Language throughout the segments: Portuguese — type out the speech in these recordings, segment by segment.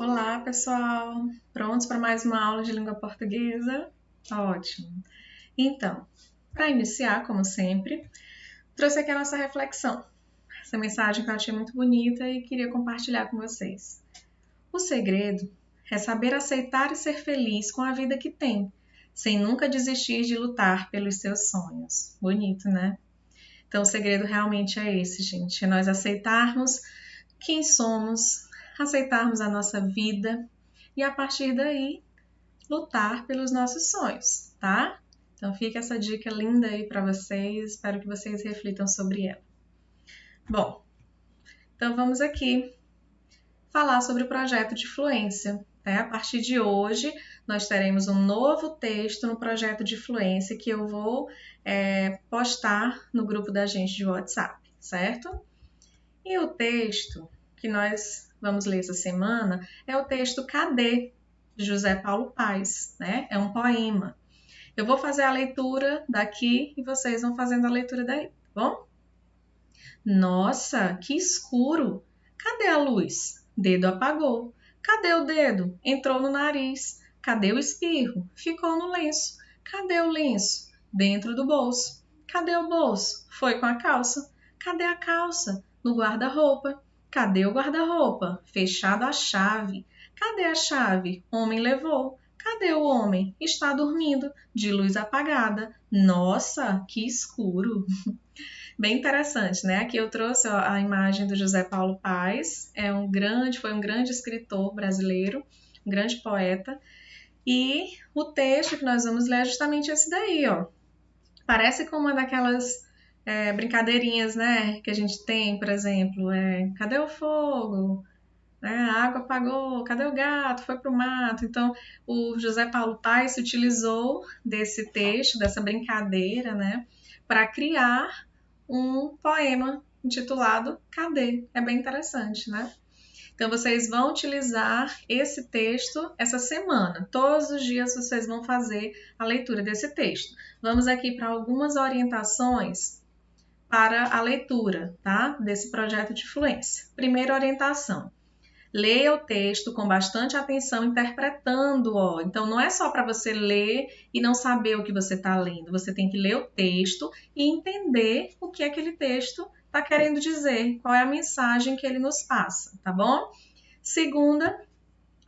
Olá, pessoal! Prontos para mais uma aula de língua portuguesa? Ótimo! Então, para iniciar, como sempre, trouxe aqui a nossa reflexão. Essa mensagem que eu achei muito bonita e queria compartilhar com vocês. O segredo é saber aceitar e ser feliz com a vida que tem, sem nunca desistir de lutar pelos seus sonhos. Bonito, né? Então, o segredo realmente é esse, gente. É nós aceitarmos quem somos, aceitarmos a nossa vida e, a partir daí, lutar pelos nossos sonhos, tá? Então, fica essa dica linda aí para vocês. Espero que vocês reflitam sobre ela. Bom, então vamos aqui falar sobre o projeto de fluência. A partir de hoje, nós teremos um novo texto no projeto de fluência que eu vou postar no grupo da gente de WhatsApp, certo? E o texto que nós vamos ler essa semana é o texto Cadê, de José Paulo Paes, né? É um poema. Eu vou fazer a leitura daqui e vocês vão fazendo a leitura daí, tá bom? Nossa, que escuro! Cadê a luz? Dedo apagou. Cadê o dedo? Entrou no nariz. Cadê o espirro? Ficou no lenço. Cadê o lenço? Dentro do bolso. Cadê o bolso? Foi com a calça. Cadê a calça? No guarda-roupa. Cadê o guarda-roupa? Fechado a chave. Cadê a chave? Homem levou. Cadê o homem? Está dormindo, de luz apagada. Nossa, que escuro! Bem interessante, né? Aqui eu trouxe a imagem do José Paulo Paes, foi um grande escritor brasileiro, um grande poeta, e o texto que nós vamos ler é justamente esse daí, ó. Parece com uma daquelas brincadeirinhas, né, que a gente tem, por exemplo, cadê o fogo? A água apagou, cadê o gato? Foi pro mato. Então, o José Paulo Paes utilizou desse texto, dessa brincadeira, né, para criar um poema intitulado Cadê? É bem interessante, né? Então, vocês vão utilizar esse texto essa semana. Todos os dias vocês vão fazer a leitura desse texto. Vamos aqui para algumas orientações para a leitura, tá? Desse projeto de fluência. Primeira orientação. Leia o texto com bastante atenção, interpretando, ó. Então, não é só para você ler e não saber o que você está lendo. Você tem que ler o texto e entender o que aquele texto está querendo dizer, qual é a mensagem que ele nos passa, tá bom? Segunda,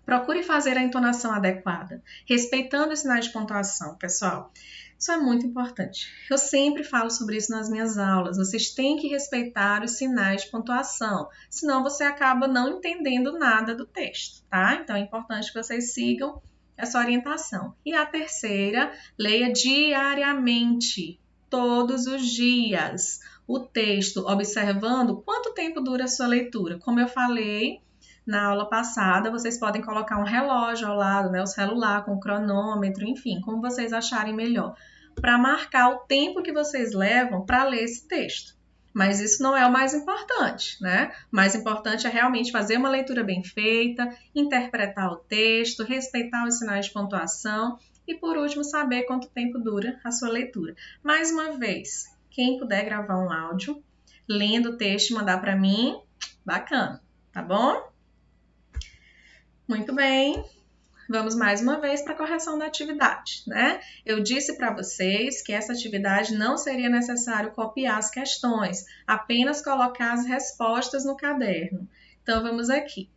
procure fazer a entonação adequada, respeitando os sinais de pontuação, pessoal. Isso é muito importante. Eu sempre falo sobre isso nas minhas aulas. Vocês têm que respeitar os sinais de pontuação, senão você acaba não entendendo nada do texto, tá? Então é importante que vocês sigam essa orientação. E a terceira, leia diariamente, todos os dias, o texto, observando quanto tempo dura a sua leitura. Como eu falei na aula passada, vocês podem colocar um relógio ao lado, né, o celular com o cronômetro, enfim, como vocês acharem melhor, para marcar o tempo que vocês levam para ler esse texto. Mas isso não é o mais importante, né? O mais importante é realmente fazer uma leitura bem feita, interpretar o texto, respeitar os sinais de pontuação e, por último, saber quanto tempo dura a sua leitura. Mais uma vez, quem puder gravar um áudio, lendo o texto e mandar para mim, bacana, tá bom? Muito bem, vamos mais uma vez para a correção da atividade, né? Eu disse para vocês que essa atividade não seria necessário copiar as questões, apenas colocar as respostas no caderno. Então, vamos aqui.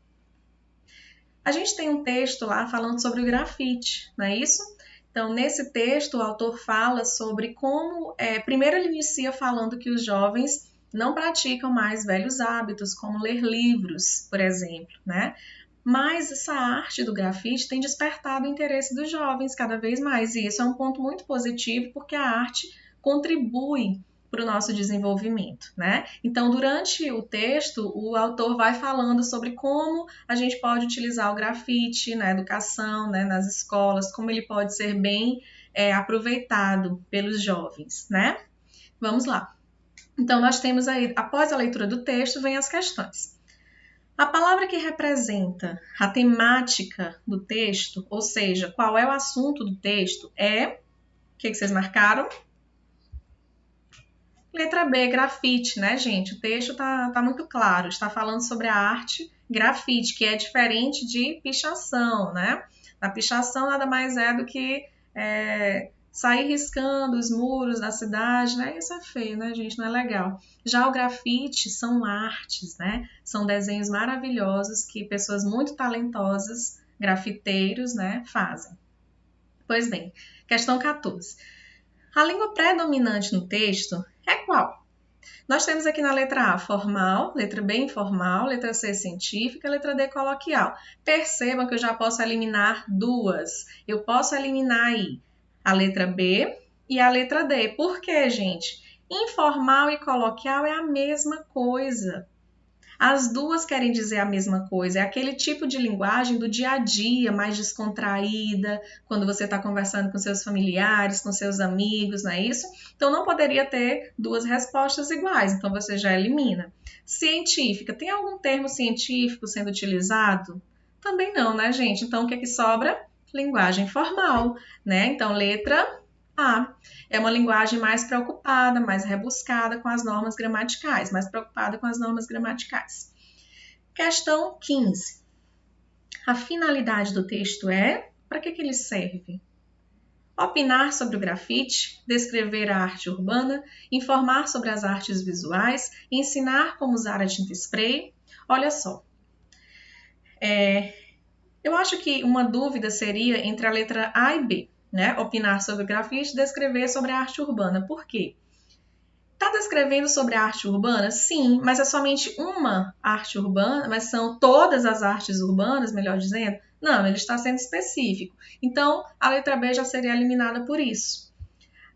A gente tem um texto lá falando sobre o grafite, não é isso? Então, nesse texto, o autor fala sobre como... primeiro, ele inicia falando que os jovens não praticam mais velhos hábitos, como ler livros, por exemplo, né? Mas essa arte do grafite tem despertado o interesse dos jovens cada vez mais, e isso é um ponto muito positivo, porque a arte contribui para o nosso desenvolvimento, né? Então, durante o texto, o autor vai falando sobre como a gente pode utilizar o grafite na educação, né, nas escolas, como ele pode ser bem aproveitado pelos jovens, né? Vamos lá. Então, nós temos aí, após a leitura do texto, vem as questões. A palavra que representa a temática do texto, ou seja, qual é o assunto do texto, é... O que vocês marcaram? Letra B, grafite, né, gente? O texto tá muito claro, está falando sobre a arte grafite, que é diferente de pichação, né? A pichação nada mais é do que sair riscando os muros da cidade, né? Isso é feio, né, gente? Não é legal. Já o grafite são artes, né? São desenhos maravilhosos que pessoas muito talentosas, grafiteiros, né, fazem. Pois bem, questão 14. A língua predominante no texto é qual? Nós temos aqui na letra A formal, letra B informal, letra C científica, letra D coloquial. Percebam que eu já posso eliminar duas. Eu posso eliminar aí a letra B e a letra D. Por quê, gente? Informal e coloquial é a mesma coisa. As duas querem dizer a mesma coisa, é aquele tipo de linguagem do dia a dia, mais descontraída, quando você está conversando com seus familiares, com seus amigos, não é isso? Então não poderia ter duas respostas iguais, então você já elimina. Científica, tem algum termo científico sendo utilizado? Também não, né, gente? Então o que é que sobra? Linguagem formal, né? Então letra A. É uma linguagem mais preocupada, mais rebuscada com as normas gramaticais, mais preocupada com as normas gramaticais. Questão 15. A finalidade do texto é, para que ele serve? Opinar sobre o grafite, descrever a arte urbana, informar sobre as artes visuais, ensinar como usar a tinta spray. Olha só, eu acho que uma dúvida seria entre a letra A e B, né? Opinar sobre o grafite, descrever sobre a arte urbana. Por quê? Está descrevendo sobre a arte urbana? Sim, mas é somente uma arte urbana, mas são todas as artes urbanas, melhor dizendo? Não, ele está sendo específico. Então, a letra B já seria eliminada por isso.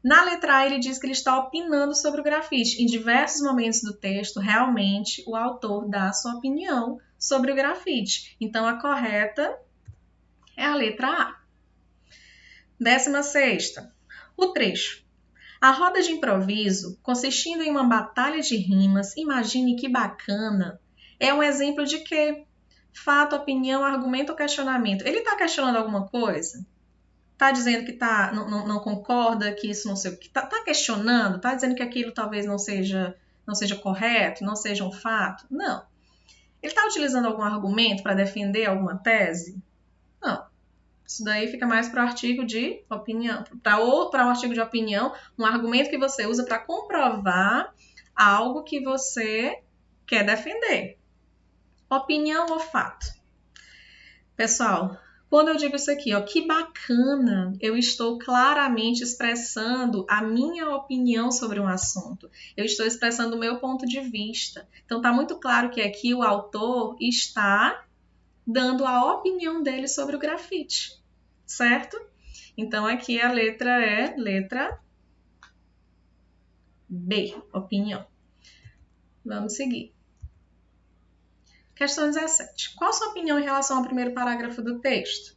Na letra A, ele diz que ele está opinando sobre o grafite. Em diversos momentos do texto, realmente, o autor dá a sua opinião sobre o grafite. Então, a correta é a letra A. 16ª. O trecho. A roda de improviso, consistindo em uma batalha de rimas, imagine que bacana, é um exemplo de quê? Fato, opinião, argumento ou questionamento. Ele está questionando alguma coisa? Está dizendo que não concorda, que isso não sei o que. Está questionando? Está dizendo que aquilo talvez não seja correto, não seja um fato? Não. Ele está utilizando algum argumento para defender alguma tese? Não. Isso daí fica mais para o artigo de opinião. Para o artigo de opinião, um argumento que você usa para comprovar algo que você quer defender. Opinião ou fato? Pessoal, quando eu digo isso aqui, ó, que bacana, eu estou claramente expressando a minha opinião sobre um assunto. Eu estou expressando o meu ponto de vista. Então, está muito claro que aqui o autor está dando a opinião dele sobre o grafite, certo? Então, aqui a letra é letra B, opinião. Vamos seguir. Questão 17. Qual a sua opinião em relação ao primeiro parágrafo do texto?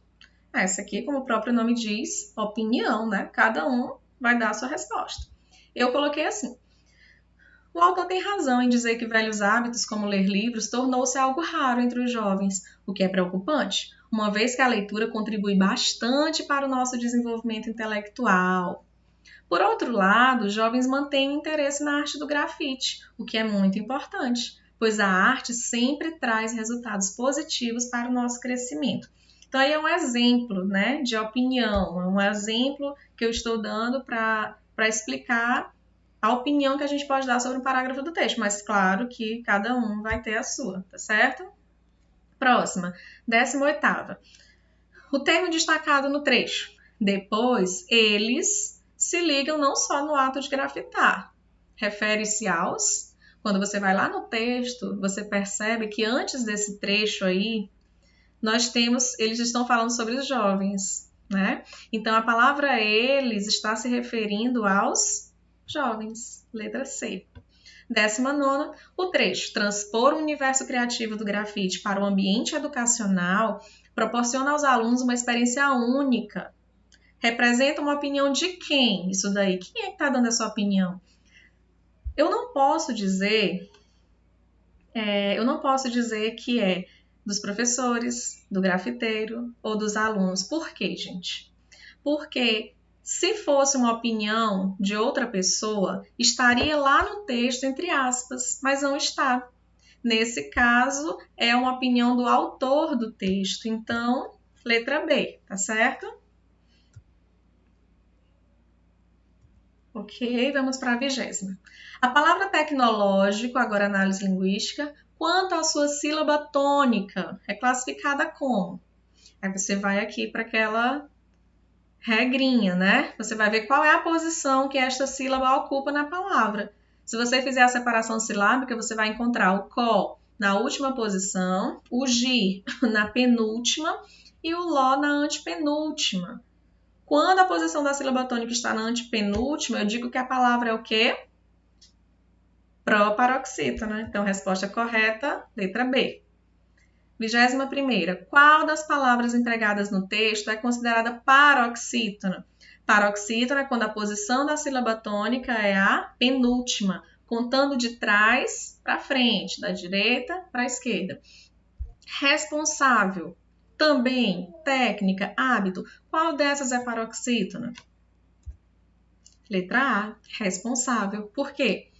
Essa aqui, como o próprio nome diz, opinião, né? Cada um vai dar a sua resposta. Eu coloquei assim. O autor tem razão em dizer que velhos hábitos, como ler livros, tornou-se algo raro entre os jovens, o que é preocupante, uma vez que a leitura contribui bastante para o nosso desenvolvimento intelectual. Por outro lado, os jovens mantêm o interesse na arte do grafite, o que é muito importante, pois a arte sempre traz resultados positivos para o nosso crescimento. Então, aí é um exemplo, né, de opinião, é um exemplo que eu estou dando para explicar a opinião que a gente pode dar sobre um parágrafo do texto, mas claro que cada um vai ter a sua, tá certo? Próxima, 18ª. O termo destacado no trecho. Depois, eles se ligam não só no ato de grafitar. Refere-se aos... Quando você vai lá no texto, você percebe que antes desse trecho aí, eles estão falando sobre os jovens, né? Então, a palavra eles está se referindo aos jovens. Letra C. 19ª, o trecho. Transpor o universo criativo do grafite para o ambiente educacional proporciona aos alunos uma experiência única. Representa uma opinião de quem isso daí? Quem é que está dando essa opinião? Eu não posso dizer que é dos professores, do grafiteiro ou dos alunos. Por quê, gente? Porque Se fosse uma opinião de outra pessoa, estaria lá no texto, entre aspas, mas não está. Nesse caso, é uma opinião do autor do texto. Então, letra B, tá certo? Ok, vamos para a 20ª. A palavra tecnológico, agora análise linguística, quanto à sua sílaba tônica, é classificada como? Aí você vai aqui para aquela regrinha, né? Você vai ver qual é a posição que esta sílaba ocupa na palavra. Se você fizer a separação silábica, você vai encontrar o có na última posição, o gi na penúltima e o ló na antepenúltima. Quando a posição da sílaba tônica está na antepenúltima, eu digo que a palavra é o quê? Proparoxítona. Então, resposta correta, letra B. 21ª. Qual das palavras empregadas no texto é considerada paroxítona? Paroxítona é quando a posição da sílaba tônica é a penúltima, contando de trás para frente, da direita para a esquerda. Responsável, também, técnica, hábito. Qual dessas é paroxítona? Letra A, responsável. Por quê?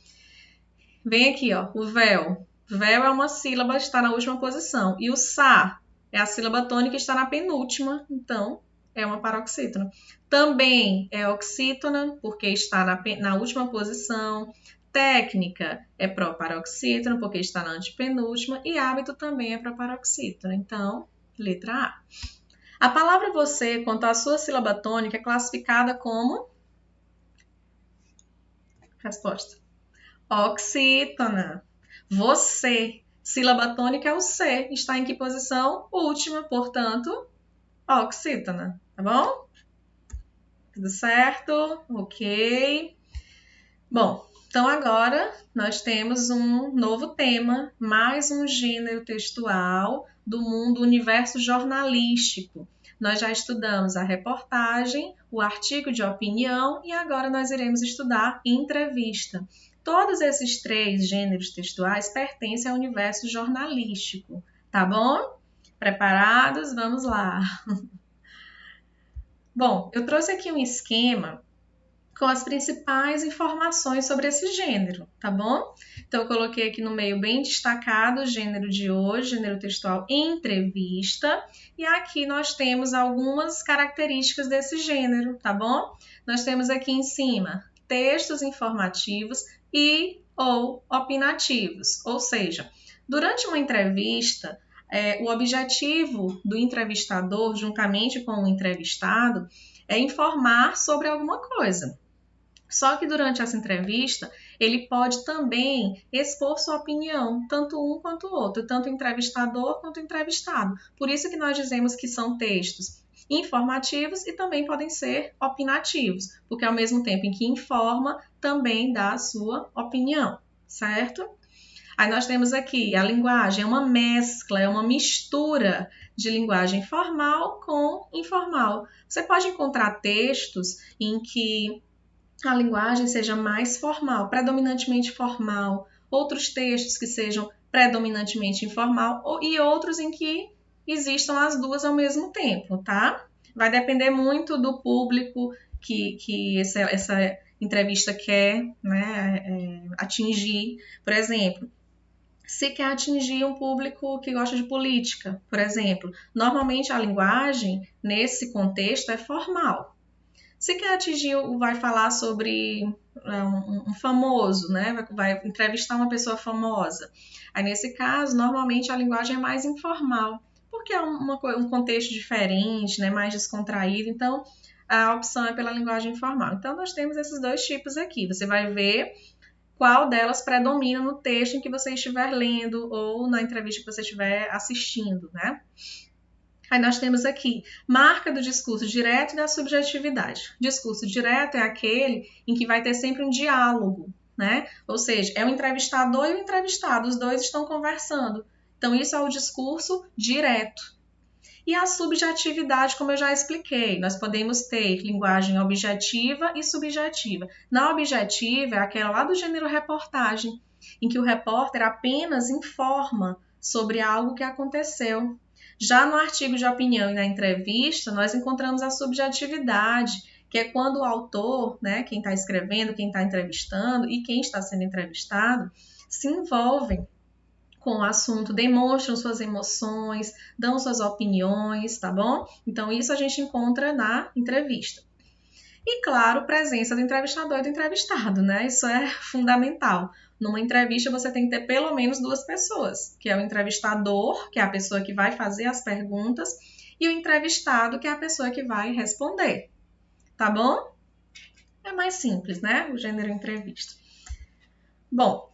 Vem aqui, ó, o véu. Véu é uma sílaba, está na última posição. E o sa é a sílaba tônica, está na penúltima. Então, é uma paroxítona. Também é oxítona, porque está na última posição. Técnica é proparoxítona, porque está na antepenúltima. E hábito também é proparoxítona. Então, letra A. A palavra você, quanto à sua sílaba tônica, é classificada como? Resposta. Oxítona. Você. Sílaba tônica é o C. Está em que posição? Última, portanto, oxítona. Tá bom? Tudo certo? Ok. Bom, então agora nós temos um novo tema, mais um gênero textual do mundo universo jornalístico. Nós já estudamos a reportagem, o artigo de opinião e agora nós iremos estudar entrevista. Todos esses 3 gêneros textuais pertencem ao universo jornalístico, tá bom? Preparados? Vamos lá! Bom, eu trouxe aqui um esquema com as principais informações sobre esse gênero, tá bom? Então, eu coloquei aqui no meio bem destacado o gênero de hoje, gênero textual entrevista, e aqui nós temos algumas características desse gênero, tá bom? Nós temos aqui em cima textos informativos e ou opinativos, ou seja, durante uma entrevista, o objetivo do entrevistador, juntamente com o entrevistado, é informar sobre alguma coisa. Só que durante essa entrevista, ele pode também expor sua opinião, tanto um quanto o outro, tanto o entrevistador quanto o entrevistado. Por isso que nós dizemos que são textos informativos e também podem ser opinativos, porque ao mesmo tempo em que informa, também dá a sua opinião, certo? Aí nós temos aqui a linguagem, é uma mescla, é uma mistura de linguagem formal com informal. Você pode encontrar textos em que a linguagem seja mais formal, predominantemente formal, outros textos que sejam predominantemente informal e outros em que existam as duas ao mesmo tempo, tá? Vai depender muito do público que essa entrevista quer, né, atingir. Por exemplo, se quer atingir um público que gosta de política, por exemplo, normalmente a linguagem nesse contexto é formal. Se quer atingir, vai falar sobre um famoso, né? Vai entrevistar uma pessoa famosa. Aí, nesse caso, normalmente a linguagem é mais informal, porque é um contexto diferente, né? Mais descontraído. Então, a opção é pela linguagem informal. Então, nós temos esses 2 tipos aqui. Você vai ver qual delas predomina no texto em que você estiver lendo ou na entrevista que você estiver assistindo, né? Aí nós temos aqui, marca do discurso direto e da subjetividade. Discurso direto é aquele em que vai ter sempre um diálogo, né? Ou seja, é o entrevistador e o entrevistado, os dois estão conversando. Então, isso é o discurso direto. E a subjetividade, como eu já expliquei, nós podemos ter linguagem objetiva e subjetiva. Na objetiva é aquela lá do gênero reportagem, em que o repórter apenas informa sobre algo que aconteceu. Já no artigo de opinião e na entrevista, nós encontramos a subjetividade, que é quando o autor, né, quem está escrevendo, quem está entrevistando e quem está sendo entrevistado se envolvem com o assunto, demonstram suas emoções, dão suas opiniões, tá bom? Então, isso a gente encontra na entrevista. E, claro, presença do entrevistador e do entrevistado, né? Isso é fundamental. Numa entrevista, você tem que ter pelo menos 2 pessoas, que é o entrevistador, que é a pessoa que vai fazer as perguntas, e o entrevistado, que é a pessoa que vai responder. Tá bom? É mais simples, né? O gênero entrevista. Bom,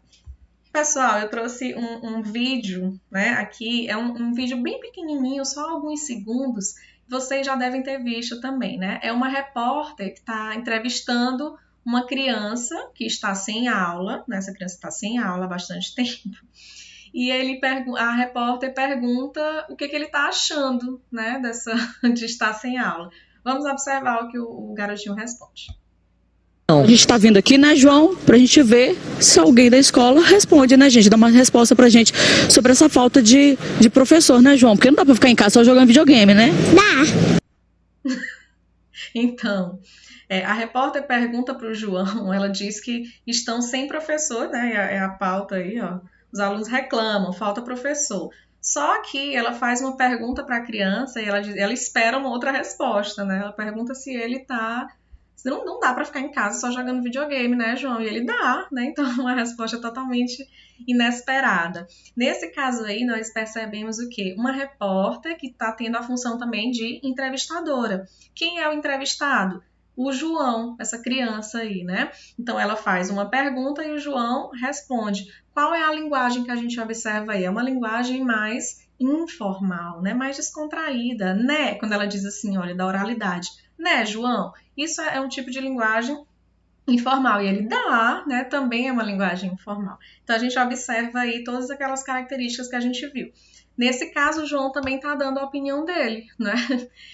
pessoal, eu trouxe um vídeo, né? Aqui é um vídeo bem pequenininho, só alguns segundos. Vocês já devem ter visto também, né? É uma repórter que está entrevistando uma criança que está sem aula, né? Essa criança está sem aula há bastante tempo. E a repórter pergunta o que ele está achando, né? De estar sem aula. Vamos observar o que o garotinho responde. A gente está vindo aqui, né, João, para a gente ver se alguém da escola responde, né, gente? Dá uma resposta pra gente sobre essa falta de professor, né, João? Porque não dá para ficar em casa só jogando videogame, né? Dá. Então, a repórter pergunta para o João, ela diz que estão sem professor, né? É a pauta aí, ó. Os alunos reclamam, falta professor. Só que ela faz uma pergunta para a criança e ela espera uma outra resposta, né? Ela pergunta se ele tá. Não dá para ficar em casa só jogando videogame, né, João? E ele dá, né? Então, uma resposta totalmente inesperada. Nesse caso aí, nós percebemos o quê? Uma repórter que está tendo a função também de entrevistadora. Quem é o entrevistado? O João, essa criança aí, né? Então, ela faz uma pergunta e o João responde. Qual é a linguagem que a gente observa aí? É uma linguagem mais informal, né? Mais descontraída, né? Quando ela diz assim, olha, da oralidade. Né, João? Isso é um tipo de linguagem informal. E ele dá, né? Também é uma linguagem informal. Então, a gente observa aí todas aquelas características que a gente viu. Nesse caso, o João também está dando a opinião dele, né?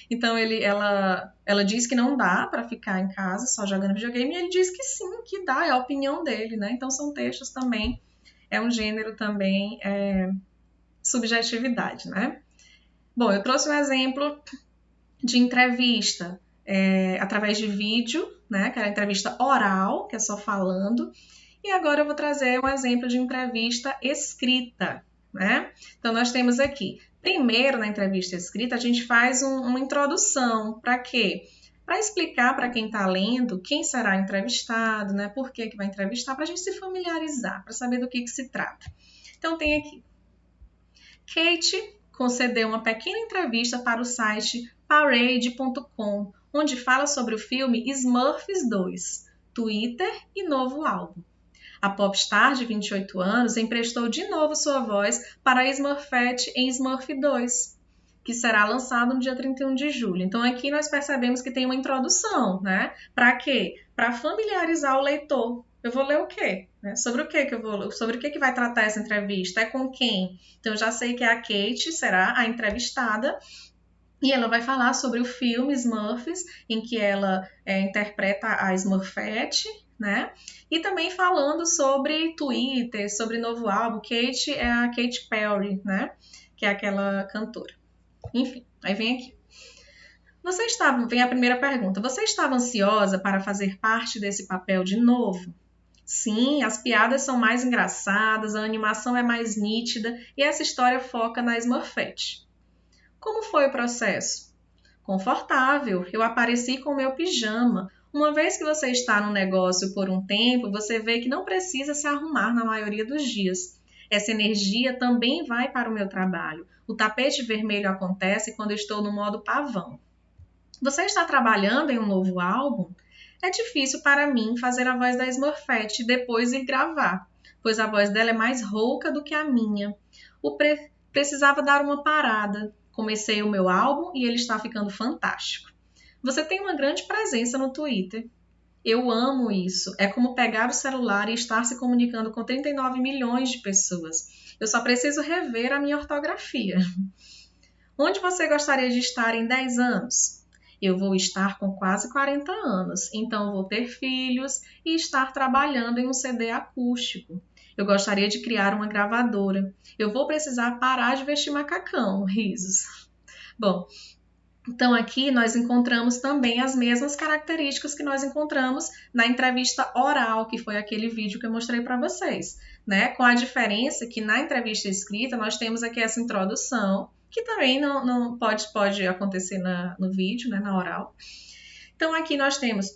Então, ela diz que não dá para ficar em casa só jogando videogame, e ele diz que sim, que dá, é a opinião dele, né? Então, são textos também, é um gênero também, subjetividade, né? Bom, eu trouxe um exemplo de entrevista através de vídeo, né? Que era entrevista oral, que é só falando. E agora eu vou trazer um exemplo de entrevista escrita, né? Então, nós temos aqui, primeiro na entrevista escrita, a gente faz uma introdução. Para quê? Para explicar para quem está lendo quem será entrevistado, né? Por que vai entrevistar, para a gente se familiarizar, para saber do que se trata. Então, tem aqui. Kate concedeu uma pequena entrevista para o site Parade.com, onde fala sobre o filme Smurfs 2, Twitter e novo álbum. A popstar de 28 anos emprestou de novo sua voz para a Smurfette em Smurf 2, que será lançado no dia 31 de julho. Então, aqui nós percebemos que tem uma introdução, né? Para quê? Para familiarizar o leitor. Eu vou ler o quê? Sobre o que eu vou ler? Sobre o que vai tratar essa entrevista? É com quem? Então, eu já sei que a Kate será a entrevistada e ela vai falar sobre o filme Smurfs, em que ela interpreta a Smurfette, né? E também falando sobre Twitter, sobre novo álbum. Kate é a Katy Perry, né? Que é aquela cantora. Enfim, aí vem aqui. Vem a primeira pergunta. Você estava ansiosa para fazer parte desse papel de novo? Sim, as piadas são mais engraçadas, a animação é mais nítida e essa história foca na Smurfette. Como foi o processo? Confortável, eu apareci com meu pijama. Uma vez que você está no negócio por um tempo, você vê que não precisa se arrumar na maioria dos dias. Essa energia também vai para o meu trabalho. O tapete vermelho acontece quando estou no modo pavão. Você está trabalhando em um novo álbum? É difícil para mim fazer a voz da Smurfette e depois ir gravar, pois a voz dela é mais rouca do que a minha. Precisava dar uma parada. Comecei o meu álbum e ele está ficando fantástico. Você tem uma grande presença no Twitter. Eu amo isso. É como pegar o celular e estar se comunicando com 39 milhões de pessoas. Eu só preciso rever a minha ortografia. Onde você gostaria de estar em 10 anos? Eu vou estar com quase 40 anos, então vou ter filhos e estar trabalhando em um CD acústico. Eu gostaria de criar uma gravadora. Eu vou precisar parar de vestir macacão, risos. Bom, Então, aqui nós encontramos também as mesmas características que nós encontramos na entrevista oral, que foi aquele vídeo que eu mostrei para vocês, né? Com a diferença que na entrevista escrita nós temos aqui essa introdução, que também não pode acontecer no vídeo, né? Na oral. Então, aqui nós temos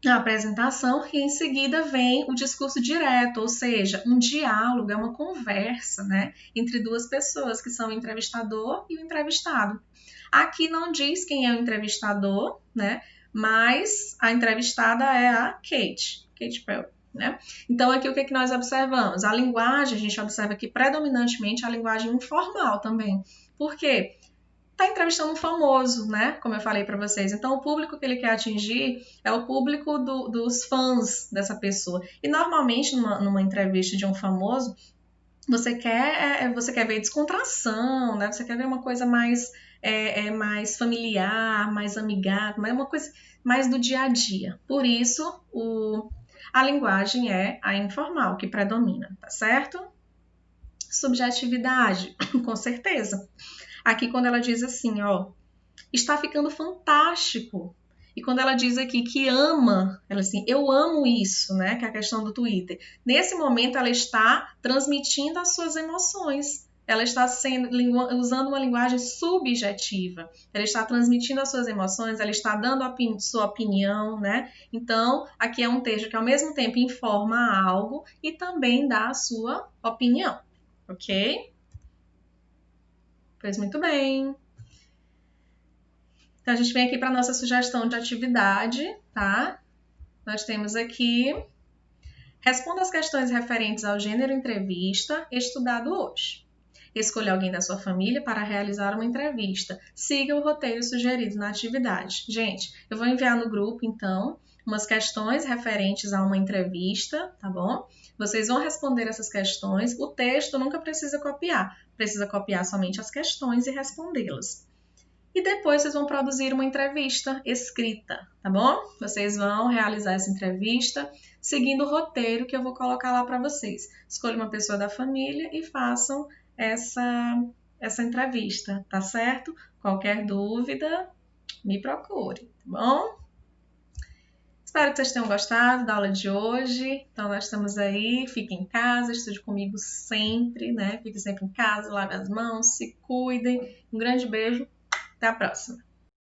a apresentação e em seguida vem o discurso direto, ou seja, um diálogo, é uma conversa, né? Entre duas pessoas, que são o entrevistador e o entrevistado. Aqui não diz quem é o entrevistador, né? Mas a entrevistada é a Kate Perry, né? Então, aqui o que é que nós observamos? A linguagem, a gente observa aqui predominantemente a linguagem informal também. Por quê? Está entrevistando um famoso, né? Como eu falei para vocês. Então, o público que ele quer atingir é o público dos fãs dessa pessoa. E, normalmente, numa entrevista de um famoso, você quer ver descontração, né? Você quer ver uma coisa mais familiar, mais amigável, mas uma coisa mais do dia a dia. Por isso, a linguagem é a informal, que predomina, tá certo? Subjetividade, com certeza. Aqui, quando ela diz assim, ó, está ficando fantástico. E quando ela diz aqui que ama, ela assim, eu amo isso, né? Que é a questão do Twitter. Nesse momento, ela está transmitindo as suas emoções. Ela está usando uma linguagem subjetiva. Ela está transmitindo as suas emoções, ela está dando sua opinião, né? Então, aqui é um texto que ao mesmo tempo informa algo e também dá a sua opinião, ok? Pois muito bem. Então, a gente vem aqui para a nossa sugestão de atividade, tá? Nós temos aqui, responda as questões referentes ao gênero entrevista estudado hoje. Escolha alguém da sua família para realizar uma entrevista. Siga o roteiro sugerido na atividade. Gente, eu vou enviar no grupo, então, umas questões referentes a uma entrevista, tá bom? Vocês vão responder essas questões. O texto nunca precisa copiar. Precisa copiar somente as questões e respondê-las. E depois vocês vão produzir uma entrevista escrita, tá bom? Vocês vão realizar essa entrevista seguindo o roteiro que eu vou colocar lá para vocês. Escolha uma pessoa da família e façam essa entrevista, tá certo? Qualquer dúvida, me procure, tá bom? Espero que vocês tenham gostado da aula de hoje. Então, nós estamos aí. Fiquem em casa, estude comigo sempre, né? Fiquem sempre em casa, lave as mãos, se cuidem. Um grande beijo. Até a próxima!